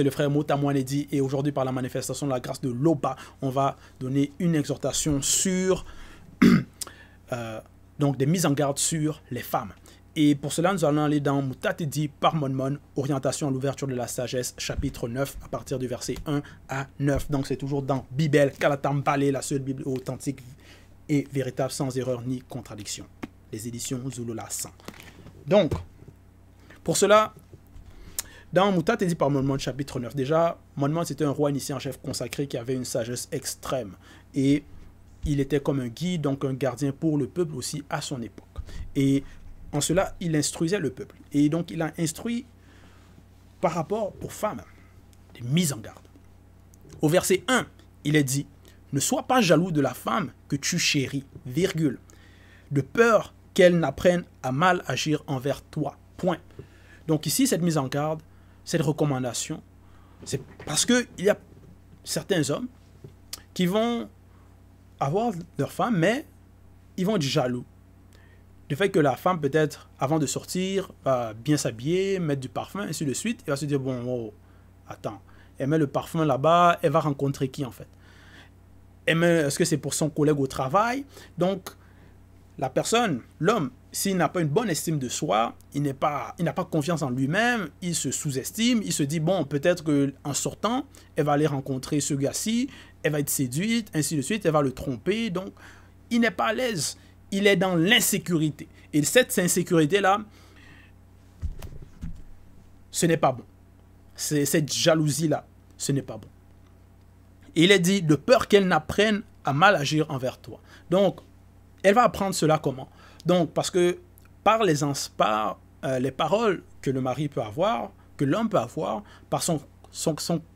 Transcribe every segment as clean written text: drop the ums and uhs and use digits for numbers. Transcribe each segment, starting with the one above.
le frère Motamouanedi et aujourd'hui par la manifestation de la grâce de l'Oba, on va donner une exhortation sur donc des mises en garde sur les femmes. Et pour cela, nous allons aller dans Mutatedi par Monmon, orientation à l'ouverture de la sagesse, chapitre 9, à partir du verset 1 à 9. Donc c'est toujours dans Bibel, Kalatambale, la seule Bible authentique et véritable, sans erreur ni contradiction. Les éditions Zulula 100. Donc, pour cela, dans Mutatedi par Monmon, chapitre 9, déjà, Monmon c'était un roi initié en chef consacré qui avait une sagesse extrême. Et il était comme un guide, donc un gardien pour le peuple aussi à son époque. Et en cela, il instruisait le peuple. Et donc, il a instruit par rapport aux femmes, des mises en garde. Au verset 1, il est dit, « Ne sois pas jaloux de la femme que tu chéris, virgule, de peur qu'elle n'apprenne à mal agir envers toi. » Point. Donc ici, cette mise en garde, cette recommandation, c'est parce qu'il y a certains hommes qui vont avoir leur femme, mais ils vont être jaloux. Le fait que la femme, peut-être, avant de sortir, va bien s'habiller, mettre du parfum, et ainsi de suite, elle va se dire, bon, oh, attends, elle met le parfum là-bas, elle va rencontrer qui, en fait? Est-ce que c'est pour son collègue au travail? Donc, la personne, l'homme, s'il n'a pas une bonne estime de soi, il n'a pas confiance en lui-même, il se sous-estime, il se dit, bon, peut-être qu'en sortant, elle va aller rencontrer ce gars-ci, elle va être séduite, ainsi de suite, elle va le tromper, donc, il n'est pas à l'aise. Il est dans l'insécurité. Et cette insécurité-là, ce n'est pas bon. Cette jalousie-là, ce n'est pas bon. Et il est dit, de peur qu'elle n'apprenne à mal agir envers toi. Donc, elle va apprendre cela comment? Donc, parce que par les paroles que le mari peut avoir, que l'homme peut avoir, par son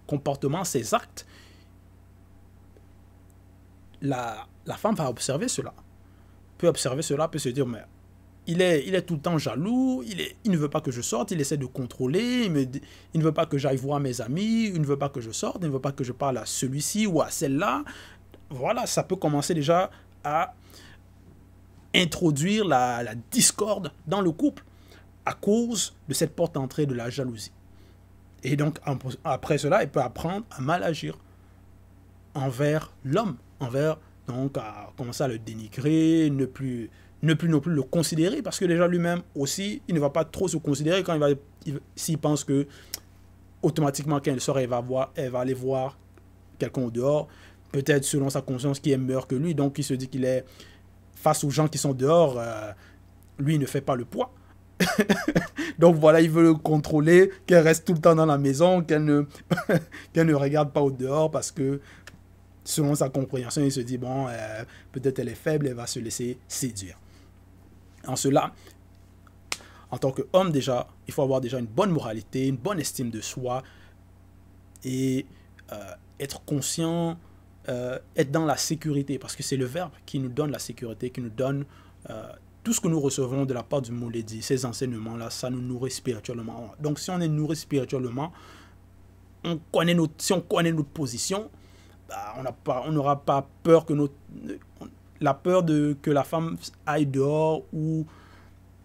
comportement, ses actes, la femme va observer cela. Peut observer cela, peut se dire, mais il est tout le temps jaloux, il ne veut pas que je sorte, il essaie de contrôler, il ne veut pas que j'aille voir mes amis, il ne veut pas que je sorte, il ne veut pas que je parle à celui-ci ou à celle-là. Voilà, ça peut commencer déjà à introduire la discorde dans le couple à cause de cette porte d'entrée de la jalousie. Et donc, après cela, il peut apprendre à mal agir envers l'homme, donc à commencer à le dénigrer, ne plus non plus le considérer, parce que déjà lui-même aussi, il ne va pas trop se considérer quand s'il pense que automatiquement quand il sort, elle va aller voir quelqu'un au dehors, peut-être selon sa conscience qui est meilleur que lui, donc il se dit qu'il est face aux gens qui sont dehors, lui il ne fait pas le poids. Donc voilà, il veut le contrôler, qu'elle reste tout le temps dans la maison, qu'elle ne regarde pas au dehors parce que selon sa compréhension, il se dit, bon, peut-être elle est faible, elle va se laisser séduire. En cela, en tant qu'homme déjà, il faut avoir déjà une bonne moralité, une bonne estime de soi et être conscient, être dans la sécurité, parce que c'est le Verbe qui nous donne la sécurité, qui nous donne tout ce que nous recevons de la part du Mouledi. Ces enseignements-là, ça nous nourrit spirituellement. Donc si on est nourri spirituellement, si on connaît notre position, bah, on n'aura pas peur que que la femme aille dehors ou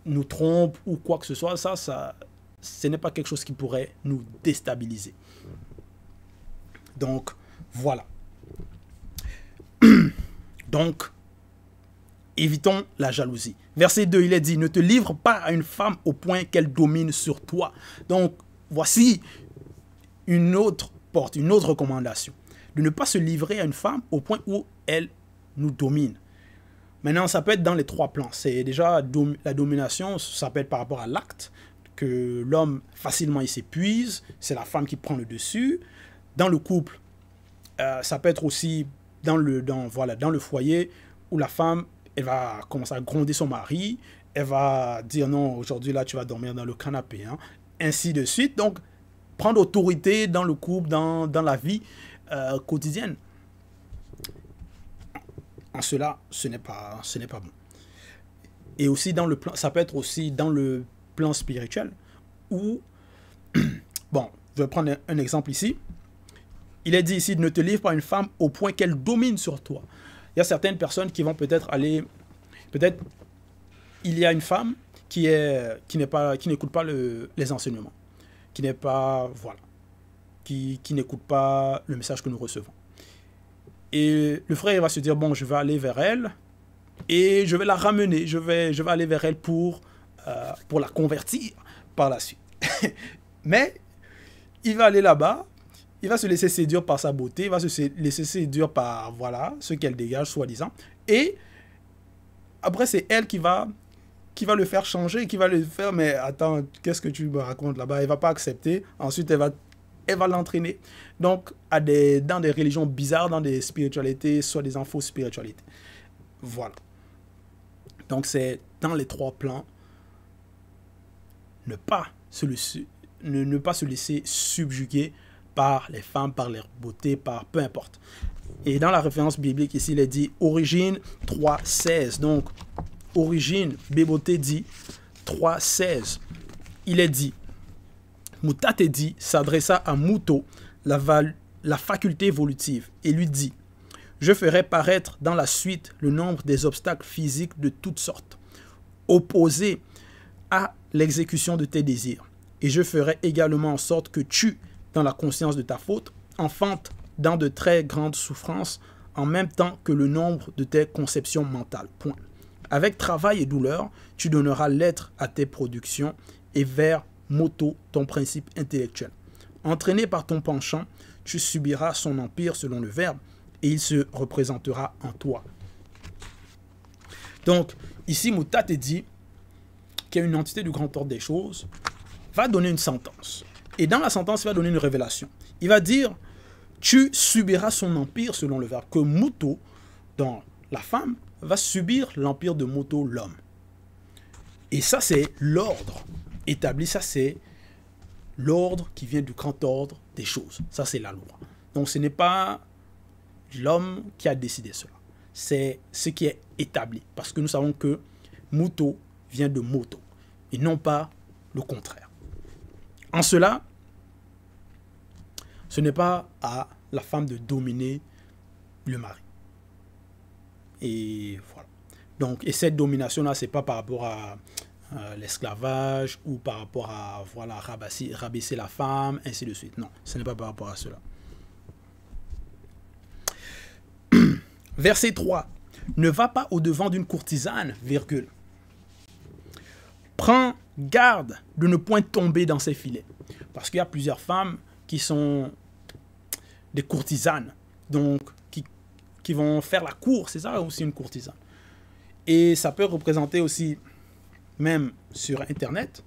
nous trompe ou quoi que ce soit. Ce n'est pas quelque chose qui pourrait nous déstabiliser. Donc, voilà. Donc, évitons la jalousie. Verset 2, il est dit, ne te livre pas à une femme au point qu'elle domine sur toi. Donc, voici une autre porte, une autre recommandation. De ne pas se livrer à une femme au point où elle nous domine. Maintenant, ça peut être dans les trois plans. C'est déjà la domination, ça peut être par rapport à l'acte, que l'homme facilement il s'épuise, c'est la femme qui prend le dessus. Dans le couple, ça peut être aussi dans le foyer où la femme, elle va commencer à gronder son mari, elle va dire non, aujourd'hui là tu vas dormir dans le canapé, hein, ainsi de suite. Donc, prendre autorité dans le couple, dans la vie quotidienne. En cela, ce n'est pas bon. Et aussi dans le plan, ça peut être aussi dans le plan spirituel où, bon, je vais prendre un exemple ici. Il est dit ici, ne te livre pas une femme au point qu'elle domine sur toi. Il y a certaines personnes qui vont peut-être il y a une femme qui n'écoute pas les enseignements, qui n'est pas, voilà. qui n'écoutent pas le message que nous recevons. Et le frère il va se dire, bon, je vais aller vers elle et je vais la ramener, je vais aller vers elle pour la convertir par la suite. Mais il va aller là-bas, il va se laisser séduire par sa beauté, il va se laisser séduire par, voilà, ce qu'elle dégage, soi-disant. Et après, c'est elle qui va le faire changer, qui va le faire, mais attends, qu'est-ce que tu me racontes là-bas? Elle ne va pas accepter. Ensuite, elle va l'entraîner. Donc, dans des religions bizarres, dans des spiritualités, soit des fausses spiritualités. Voilà. Donc, c'est dans les trois plans, ne pas se laisser subjuguer par les femmes, par leur beauté, par peu importe. Et dans la référence biblique ici, il est dit Origine 3.16. Donc, Origine, Béboté dit 3.16. Il est dit, Moutatedi s'adressa à Mouto, la faculté évolutive, et lui dit, je ferai paraître dans la suite le nombre des obstacles physiques de toutes sortes, opposés à l'exécution de tes désirs. Et je ferai également en sorte que tu, dans la conscience de ta faute, enfantes dans de très grandes souffrances, en même temps que le nombre de tes conceptions mentales. Point. Avec travail et douleur, tu donneras l'être à tes productions et vers Moto, ton principe intellectuel. Entraîné par ton penchant, tu subiras son empire selon le verbe et il se représentera en toi. Donc, ici, Moutat te dit qu'il y a une entité du grand ordre des choses, va donner une sentence. Et dans la sentence, il va donner une révélation. Il va dire, tu subiras son empire selon le verbe. Que Moto, dans la femme, va subir l'empire de Moto, l'homme. Et ça, c'est l'ordre établi. Ça, c'est l'ordre qui vient du grand ordre des choses. Ça, c'est la loi. Donc, ce n'est pas l'homme qui a décidé cela. C'est ce qui est établi. Parce que nous savons que Moto vient de Moto. Et non pas le contraire. En cela, ce n'est pas à la femme de dominer le mari. Et voilà. Donc, et cette domination-là, ce n'est pas par rapport à l'esclavage ou par rapport à voilà, rabaisser la femme, ainsi de suite. Non, ce n'est pas par rapport à cela. Verset 3. Ne va pas au-devant d'une courtisane, virgule. Prends garde de ne point tomber dans ses filets. Parce qu'il y a plusieurs femmes qui sont des courtisanes, donc qui vont faire la cour, c'est ça aussi une courtisane. Et ça peut représenter aussi, même sur Internet,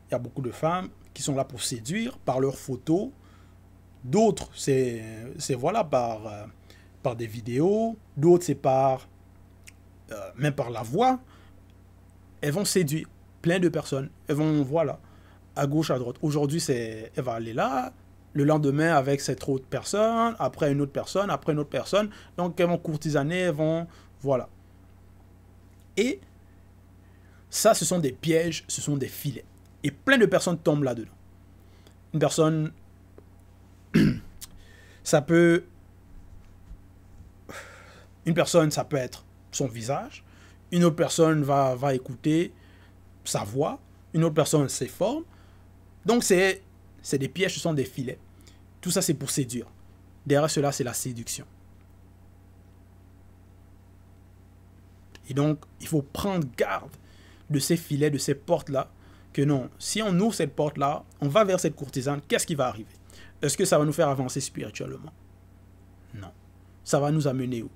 il y a beaucoup de femmes qui sont là pour séduire par leurs photos. D'autres, c'est voilà, par des vidéos. D'autres, c'est même par la voix. Elles vont séduire plein de personnes. Elles vont, voilà, à gauche, à droite. Aujourd'hui, elle va aller là. Le lendemain, avec cette autre personne. Après, une autre personne. Après, une autre personne. Donc, elles vont courtisaner. Elles vont, voilà. Et ça, ce sont des pièges. Ce sont des filets. Et plein de personnes tombent là-dedans. Une personne, ça peut être son visage. Une autre personne va écouter sa voix. Une autre personne, ses formes. Donc, c'est des pièges, ce sont des filets. Tout ça, c'est pour séduire. Derrière cela, c'est la séduction. Et donc, il faut prendre garde de ces filets, de ces portes-là, que non, si on ouvre cette porte-là, on va vers cette courtisane, qu'est-ce qui va arriver? Est-ce que ça va nous faire avancer spirituellement? Non. Ça va nous amener où?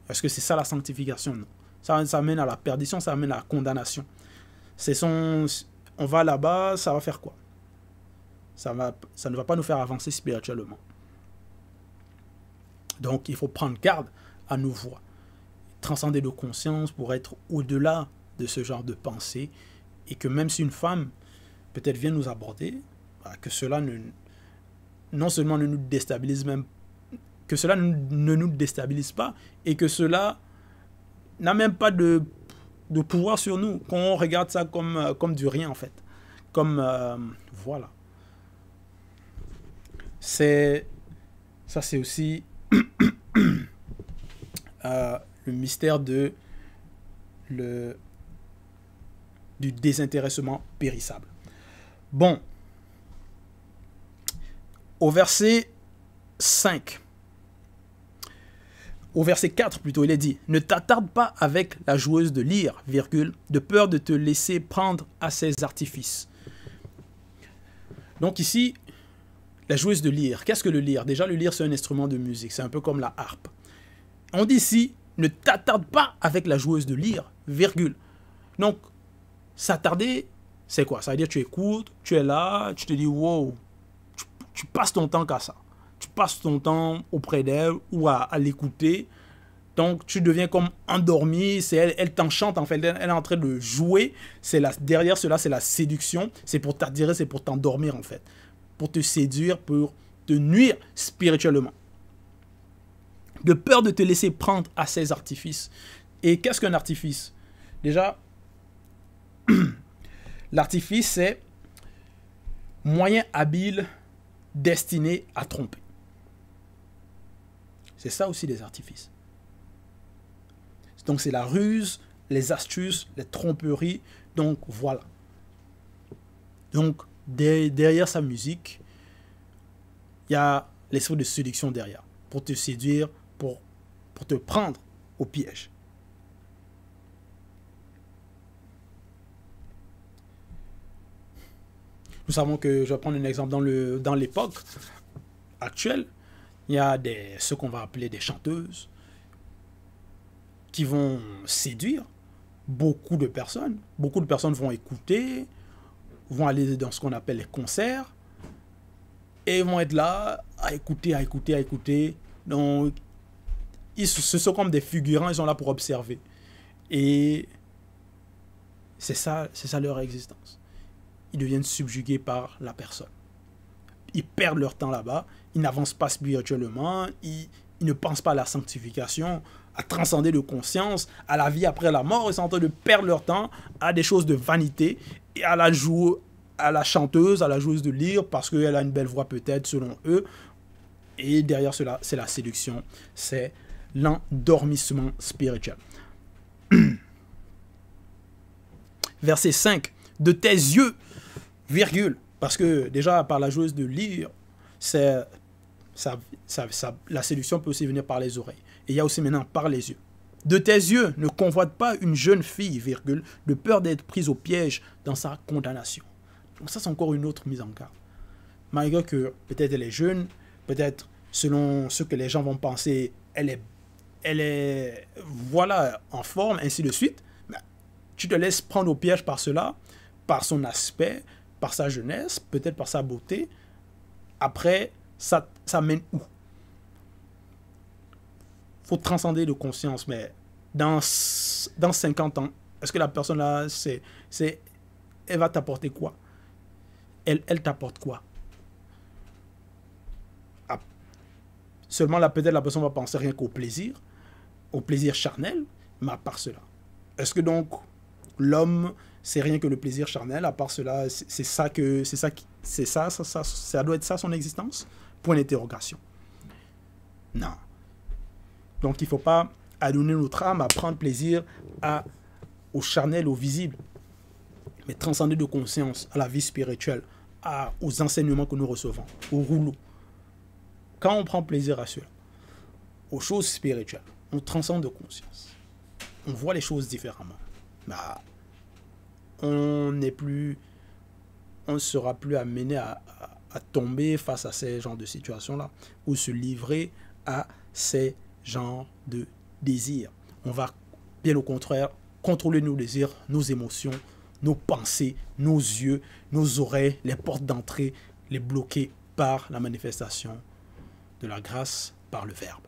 Est-ce que c'est ça la sanctification? Non. Ça amène à la perdition, ça amène à la condamnation. On va là-bas, ça va faire quoi? Ça ne va pas nous faire avancer spirituellement. Donc, il faut prendre garde à nos voies. Transcender nos consciences pour être au-delà de ce genre de pensée. Et que même si une femme, peut-être, vient nous aborder, que cela non seulement ne nous déstabilise même, que cela ne nous déstabilise pas, et que cela n'a même pas de pouvoir sur nous, qu'on regarde ça comme du rien, en fait. Voilà. Ça, c'est aussi le mystère du désintéressement périssable. Bon. Au verset 5, au verset 4 plutôt, il est dit « Ne t'attarde pas avec la joueuse de lyre, virgule, de peur de te laisser prendre à ses artifices. » Donc ici, la joueuse de lyre, qu'est-ce que le lyre? Déjà, le lyre, c'est un instrument de musique, c'est un peu comme la harpe. On dit ici « Ne t'attarde pas avec la joueuse de lyre, virgule. » Donc, s'attarder, c'est quoi? Ça veut dire que tu écoutes, tu es là, tu te dis « Wow », tu passes ton temps qu'à ça. Tu passes ton temps auprès d'elle ou à l'écouter. Donc, tu deviens comme endormi. C'est elle t'enchante, en fait. Elle est en train de jouer. Derrière cela, c'est la séduction. C'est pour t'attirer, c'est pour t'endormir, en fait. Pour te séduire, pour te nuire spirituellement. De peur de te laisser prendre à ses artifices. Et qu'est-ce qu'un artifice? Déjà, l'artifice, c'est moyen habile destiné à tromper. C'est ça aussi les artifices. Donc c'est la ruse, les astuces, les tromperies. Donc voilà. Donc derrière sa musique, il y a l'esprit de séduction derrière. Pour te séduire, pour te prendre au piège. Nous savons que, je vais prendre un exemple dans l'époque actuelle, il y a ce qu'on va appeler des chanteuses qui vont séduire beaucoup de personnes. Beaucoup de personnes vont écouter, vont aller dans ce qu'on appelle les concerts et vont être là à écouter, à écouter, à écouter. Donc, ce sont comme des figurants, ils sont là pour observer. Et c'est ça leur existence. Ils deviennent subjugués par la personne. Ils perdent leur temps là-bas, ils n'avancent pas spirituellement, ils ne pensent pas à la sanctification, à transcender de conscience, à la vie après la mort. Ils sont en train de perdre leur temps à des choses de vanité et à la chanteuse, à la joueuse de lyre, parce qu'elle a une belle voix peut-être selon eux. Et derrière cela, c'est la séduction, c'est l'endormissement spirituel. Verset 5. De tes yeux, virgule, parce que déjà par la joueuse de lyre, la séduction peut aussi venir par les oreilles. Et il y a aussi maintenant par les yeux. De tes yeux, ne convoite pas une jeune fille, virgule, de peur d'être prise au piège dans sa condamnation. Donc ça, c'est encore une autre mise en garde. Malgré que peut-être elle est jeune, peut-être selon ce que les gens vont penser, elle est voilà, en forme, ainsi de suite. Tu te laisses prendre au piège par cela, par son aspect, par sa jeunesse, peut-être par sa beauté. Après, ça mène où? Il faut transcender de conscience, mais dans 50 ans, est-ce que la personne là, elle va t'apporter quoi? Elle t'apporte quoi? Seulement là, peut-être la personne va penser rien qu'au plaisir charnel, mais à part cela. Est-ce que donc l'homme, c'est rien que le plaisir charnel, à part cela, ça doit être ça son existence? Point d'interrogation. Non. Donc il ne faut pas adonner notre âme à prendre plaisir au charnel, au visible, mais transcender de conscience à la vie spirituelle, aux enseignements que nous recevons, au rouleau. Quand on prend plaisir à cela, aux choses spirituelles, on transcende de conscience. On voit les choses différemment. On ne sera plus amené à tomber face à ces genres de situations-là, ou se livrer à ces genres de désirs. On va, bien au contraire, contrôler nos désirs, nos émotions, nos pensées, nos yeux, nos oreilles, les portes d'entrée, les bloquer par la manifestation de la grâce, par le Verbe.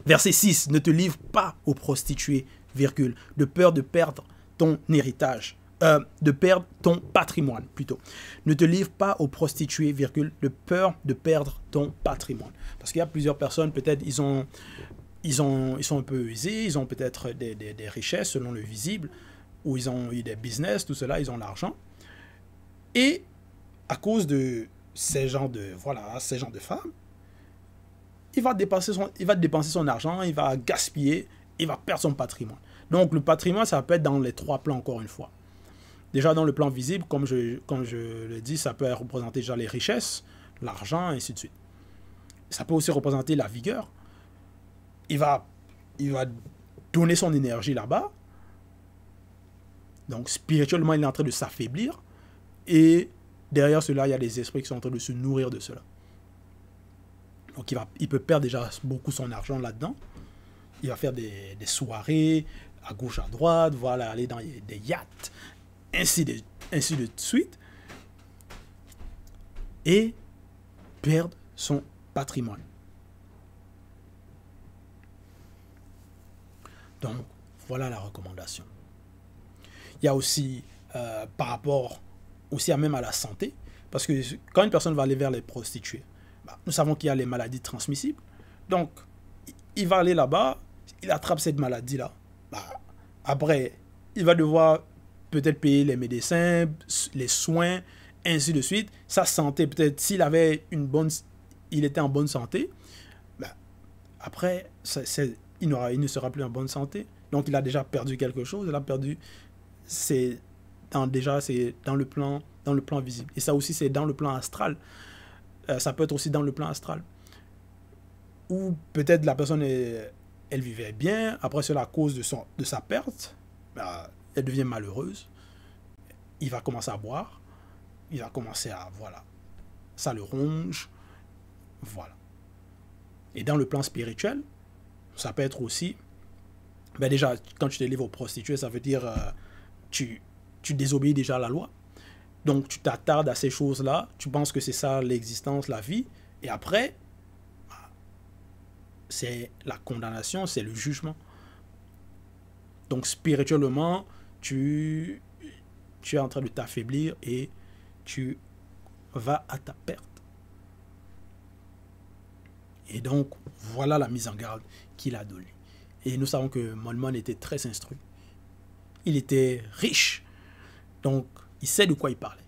Verset 6. Ne te livre pas aux prostituées, virgule, de peur de perdre ton héritage. De perdre ton patrimoine, plutôt. Ne te livre pas aux prostituées, virgule, de peur de perdre ton patrimoine. Parce qu'il y a plusieurs personnes, peut-être, ils sont un peu aisés, ils ont peut-être des richesses selon le visible, ou ils ont eu des business, tout cela, ils ont l'argent. Et à cause de ces genres de femmes, il va dépenser son argent, il va gaspiller, il va perdre son patrimoine. Donc le patrimoine, ça peut être dans les trois plans, encore une fois. Déjà dans le plan visible, comme je le dis, ça peut représenter déjà les richesses, l'argent, ainsi de suite. Ça peut aussi représenter la vigueur. Il va donner son énergie là-bas. Donc spirituellement, il est en train de s'affaiblir. Et derrière cela, il y a des esprits qui sont en train de se nourrir de cela. Donc il peut perdre déjà beaucoup son argent là-dedans. Il va faire des soirées à gauche, à droite, voilà, aller dans des yachts, ainsi de suite. Et perdre son patrimoine. Donc, voilà la recommandation. Il y a aussi, par rapport aussi même à la santé, parce que quand une personne va aller vers les prostituées, nous savons qu'il y a les maladies transmissibles. Donc, il va aller là-bas, il attrape cette maladie-là. Après, il va devoir peut-être payer les médecins, les soins, ainsi de suite. Sa santé, peut-être, s'il avait il était en bonne santé, après, il ne sera plus en bonne santé. Donc, il a déjà perdu quelque chose. Il a perdu, c'est dans le plan visible. Et ça aussi, c'est dans le plan astral. Ça peut être aussi dans le plan astral. Ou peut-être la personne, elle vivait bien. Après, c'est à cause de sa perte. Elle devient malheureuse. Il va commencer à boire. Il va commencer à, voilà, ça le ronge. Voilà. Et dans le plan spirituel, ça peut être aussi, déjà, quand tu te livres aux prostituées, ça veut dire tu désobéis déjà à la loi. Donc, tu t'attardes à ces choses-là, tu penses que c'est ça l'existence, la vie, et après, c'est la condamnation, c'est le jugement. Donc, spirituellement, tu es en train de t'affaiblir et tu vas à ta perte. Et donc, voilà la mise en garde qu'il a donnée. Et nous savons que Mormon était très instruit. Il était riche. Donc, il sait de quoi il parlait.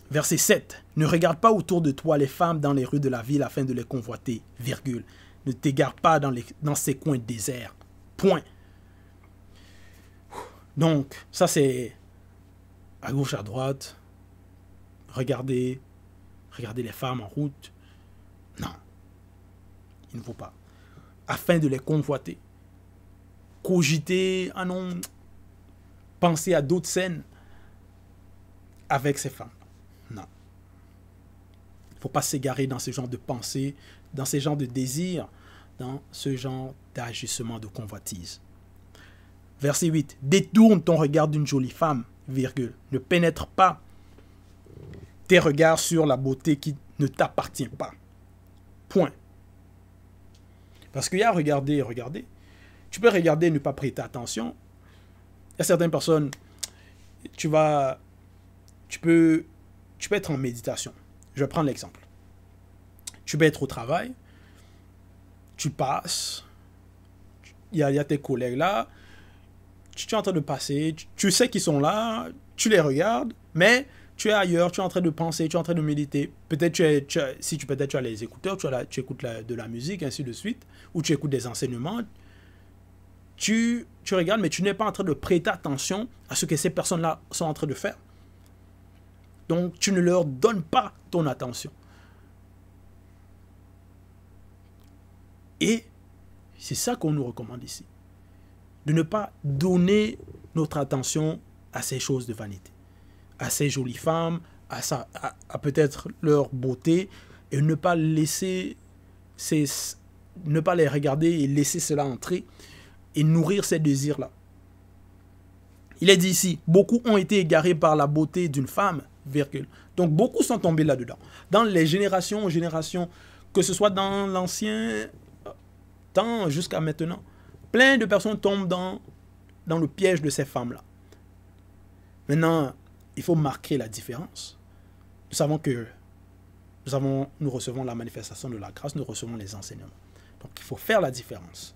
Verset 7. Ne regarde pas autour de toi les femmes dans les rues de la ville afin de les convoiter. Virgule. Ne t'égare pas dans ces coins déserts. Point. Donc, ça c'est à gauche, à droite. Regardez les femmes en route. Non. Il ne faut pas. Afin de les convoiter. Cogiter, non. Penser à d'autres scènes avec ces femmes. Non. Il ne faut pas s'égarer dans ce genre de pensée, dans ce genre de désir, dans ce genre d'agissement de convoitise. Verset 8. Détourne ton regard d'une jolie femme, virgule. Ne pénètre pas tes regards sur la beauté qui ne t'appartient pas. Point. Parce qu'il y a regarder et regarder. Tu peux regarder et ne pas prêter attention. Il y a certaines personnes, tu peux être en méditation. Je vais prendre l'exemple. Tu peux être au travail, tu passes, il y a tes collègues là, tu es en train de passer, tu sais qu'ils sont là, tu les regardes, mais tu es ailleurs, tu es en train de penser, tu es en train de méditer. Peut-être tu as les écouteurs, tu écoutes de la musique, ainsi de suite, ou tu écoutes des enseignements. Tu regardes, mais tu n'es pas en train de prêter attention à ce que ces personnes-là sont en train de faire. Donc, tu ne leur donnes pas ton attention. Et c'est ça qu'on nous recommande ici. De ne pas donner notre attention à ces choses de vanité. À ces jolies femmes, à peut-être leur beauté, et ne pas les regarder et laisser cela entrer et nourrir ces désirs-là. Il est dit ici, beaucoup ont été égarés par la beauté d'une femme, virgule. Donc beaucoup sont tombés là-dedans. Dans les générations, que ce soit dans l'ancien temps jusqu'à maintenant, plein de personnes tombent dans le piège de ces femmes-là. Maintenant, il faut marquer la différence. Nous savons que nous recevons la manifestation de la grâce, nous recevons les enseignements. Donc il faut faire la différence.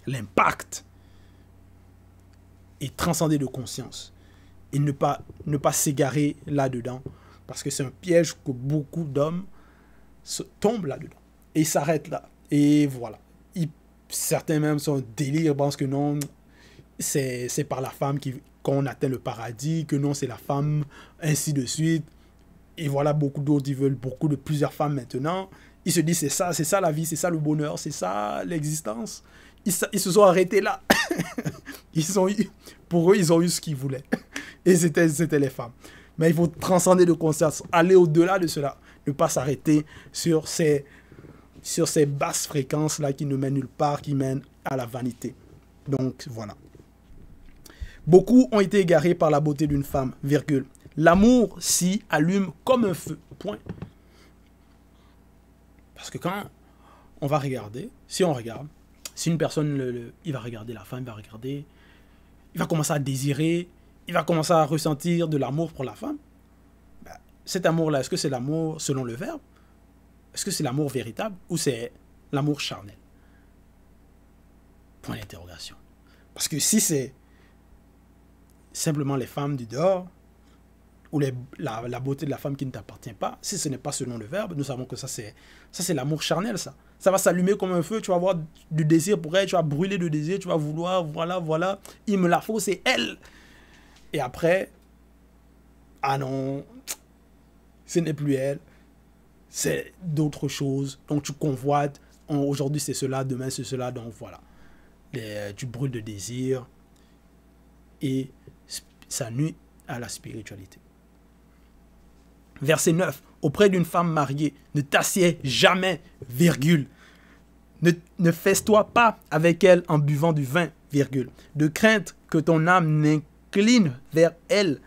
L'impact est transcendé de conscience et ne pas s'égarer là-dedans parce que c'est un piège que beaucoup d'hommes tombent là-dedans et ils s'arrêtent là et voilà, Certains même sont délire, pensent que non, c'est par la femme qu'on atteint le paradis, que non, c'est la femme, ainsi de suite. Et voilà, beaucoup d'autres, ils veulent plusieurs femmes maintenant. Ils se disent, c'est ça la vie, c'est ça le bonheur, c'est ça l'existence. Ils se sont arrêtés là. Pour eux, ils ont eu ce qu'ils voulaient. Et c'était les femmes. Mais il faut transcender de conscience, aller au-delà de cela. Ne pas s'arrêter sur ces basses fréquences-là qui ne mènent nulle part, qui mènent à la vanité. Donc, voilà. Beaucoup ont été égarés par la beauté d'une femme, virgule. L'amour s'y allume comme un feu, point. Parce que quand on va regarder, si on regarde, si une personne, il va regarder la femme, il va commencer à désirer, il va commencer à ressentir de l'amour pour la femme. Ben, cet amour-là, est-ce que c'est l'amour selon le verbe? Est-ce que c'est l'amour véritable ou c'est l'amour charnel? Point d'interrogation. Parce que si c'est simplement les femmes du dehors, ou la beauté de la femme qui ne t'appartient pas, si ce n'est pas selon le verbe, nous savons que ça c'est l'amour charnel, ça. Ça va s'allumer comme un feu, tu vas avoir du désir pour elle, tu vas brûler de désir, tu vas vouloir, voilà, il me la faut, c'est elle. Et après, ah non, ce n'est plus elle, c'est d'autres choses, donc tu convoites, aujourd'hui c'est cela, demain c'est cela, donc voilà. Tu brûles de désir, et ça nuit à la spiritualité. Verset 9. Auprès d'une femme mariée, ne t'assieds jamais, virgule. Ne fesse-toi pas avec elle en buvant du vin, virgule. De crainte que ton âme n'incline vers elle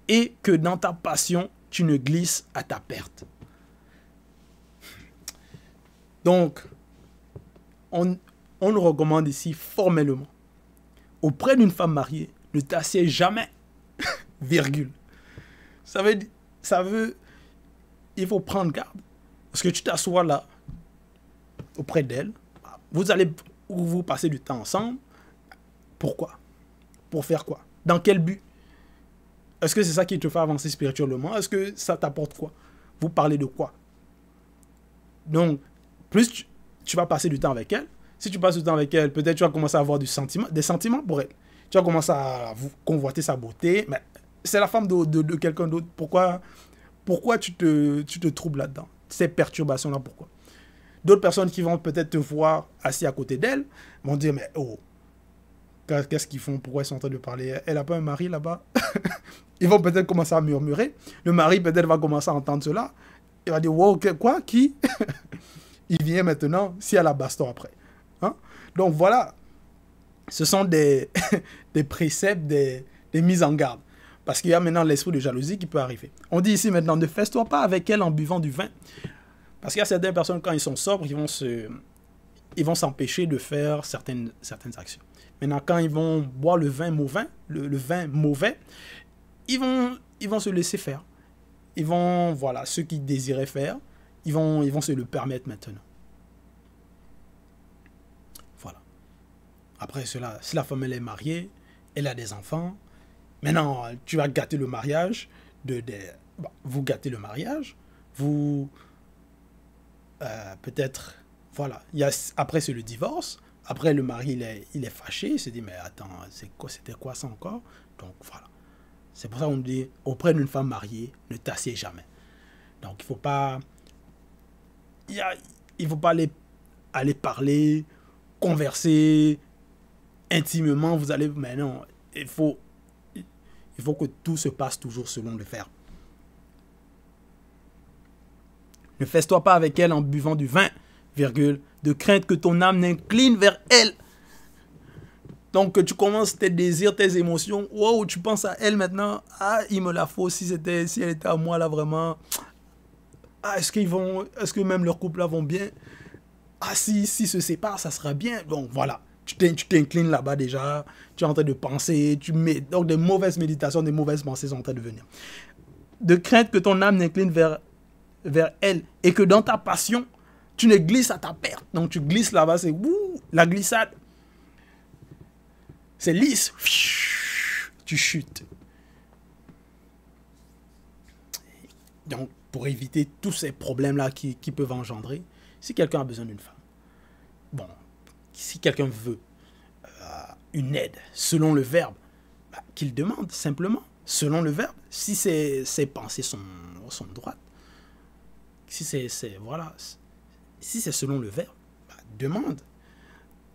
et que dans ta passion, tu ne glisses à ta perte. Donc, on nous recommande ici formellement. Auprès d'une femme mariée, ne t'assieds jamais, virgule. Ça veut, il faut prendre garde. Parce que tu t'assois là, auprès d'elle, vous allez vous passer du temps ensemble. Pourquoi? Pour faire quoi? Dans quel but? Est-ce que c'est ça qui te fait avancer spirituellement? Est-ce que ça t'apporte quoi? Vous parlez de quoi? Donc, plus tu vas passer du temps avec elle, si tu passes du temps avec elle, peut-être tu vas commencer à avoir des sentiments pour elle. Tu vas commencer à convoiter sa beauté, mais c'est la femme de quelqu'un d'autre. Pourquoi tu te troubles là-dedans? Ces perturbations-là, pourquoi? D'autres personnes qui vont peut-être te voir assis à côté d'elle vont dire, mais oh, qu'est-ce qu'ils font? Pourquoi ils sont en train de parler? Elle n'a pas un mari là-bas? Ils vont peut-être commencer à murmurer. Le mari peut-être va commencer à entendre cela. Il va dire, wow, quoi? Qui? Il vient maintenant, si elle a baston après. Hein? Donc voilà, ce sont des préceptes, des mises en garde. Parce qu'il y a maintenant l'esprit de jalousie qui peut arriver. On dit ici maintenant, ne fesse-toi pas avec elle en buvant du vin. Parce qu'il y a certaines personnes, quand ils sont sobres, ils vont s'empêcher de faire certaines actions. Maintenant, quand ils vont boire le vin mauvais, le vin mauvais, ils vont se laisser faire. Ils vont, voilà, ce qu'ils désiraient faire, ils vont se le permettre maintenant. Voilà. Après cela, si la femme elle est mariée, elle a des enfants, maintenant, tu vas gâter le mariage, vous gâtez le mariage, vous, peut-être, voilà, après c'est le divorce, après le mari il est fâché, il se dit, mais attends, c'était quoi ça encore? Donc voilà, c'est pour ça qu'on dit, auprès d'une femme mariée, ne t'assieds jamais. Donc il ne faut pas, aller parler, converser intimement, mais non, il faut que tout se passe toujours selon le verbe. Ne fesse-toi pas avec elle en buvant du vin, virgule, de crainte que ton âme n'incline vers elle. Donc que tu commences tes désirs, tes émotions, wow, tu penses à elle maintenant, ah, il me la faut, si elle était à moi là vraiment, ah, est-ce que même leur couple là vont bien? Ah, si se séparent, ça sera bien. Donc voilà, tu t'inclines là-bas déjà, tu es en train de penser, donc des mauvaises méditations, des mauvaises pensées sont en train de venir. De crainte que ton âme n'incline vers elle et que dans ta passion, tu ne glisses à ta perte. Donc tu glisses là-bas, c'est la glissade. C'est lisse. Tu chutes. Donc, pour éviter tous ces problèmes-là qui peuvent engendrer, si quelqu'un a besoin d'une femme, bon, si quelqu'un veut une aide selon le verbe, qu'il demande simplement selon le verbe. Si ses pensées sont droites, si voilà, si c'est selon le verbe, demande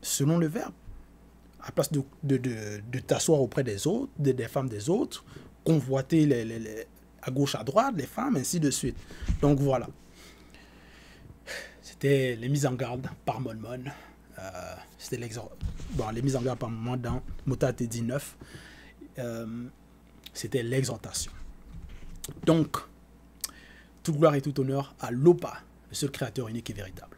selon le verbe. À place de t'asseoir auprès des autres, des femmes des autres, convoiter à gauche, à droite, les femmes, ainsi de suite. Donc voilà. C'était les mises en garde par Mon. C'était les mises en garde par Mon dans Mutate 19. C'était l'exhortation. Donc, toute gloire et tout honneur à Lopa, le seul créateur unique et véritable.